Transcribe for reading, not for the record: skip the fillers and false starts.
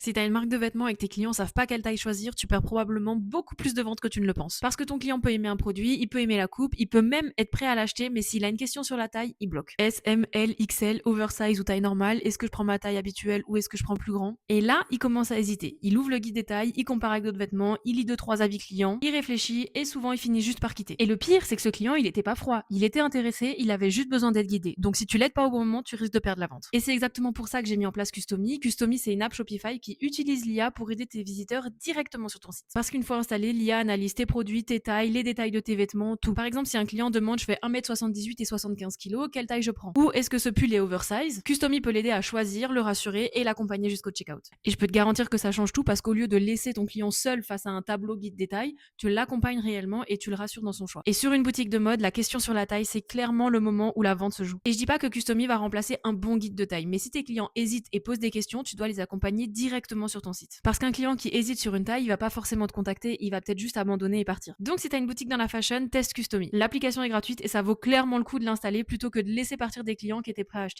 Si tu as une marque de vêtements et que tes clients savent pas quelle taille choisir, tu perds probablement beaucoup plus de ventes que tu ne le penses. Parce que ton client peut aimer un produit, il peut aimer la coupe, il peut même être prêt à l'acheter, mais s'il a une question sur la taille, il bloque. S, M, L, XL, oversize ou taille normale, est-ce que je prends ma taille habituelle ou est-ce que je prends plus grand? Et là, il commence à hésiter. Il ouvre le guide des tailles, il compare avec d'autres vêtements, il lit 2 3 avis clients, il réfléchit et souvent il finit juste par quitter. Et le pire, c'est que ce client, il était pas froid, il était intéressé, il avait juste besoin d'être guidé. Donc si tu l'aides pas au bon moment, tu risques de perdre la vente. Et c'est exactement pour ça que j'ai mis en place Customy. Customy, c'est une app Shopify qui utilise l'IA pour aider tes visiteurs directement sur ton site. Parce qu'une fois installé, l'IA analyse tes produits, tes tailles, les détails de tes vêtements, tout. Par exemple, si un client demande je fais 1m78 et 75 kg, quelle taille je prends? Ou est-ce que ce pull est oversize? Customy peut l'aider à choisir, le rassurer et l'accompagner jusqu'au checkout. Et je peux te garantir que ça change tout parce qu'au lieu de laisser ton client seul face à un tableau guide détail, tu l'accompagnes réellement et tu le rassures dans son choix. Et sur une boutique de mode, la question sur la taille, c'est clairement le moment où la vente se joue. Et je dis pas que Customy va remplacer un bon guide de taille, mais si tes clients hésitent et posent des questions, tu dois les accompagner directement sur ton site. Parce qu'un client qui hésite sur une taille, il va pas forcément te contacter, il va peut-être juste abandonner et partir. Donc si tu as une boutique dans la fashion, teste Customy. L'application est gratuite et ça vaut clairement le coup de l'installer plutôt que de laisser partir des clients qui étaient prêts à acheter.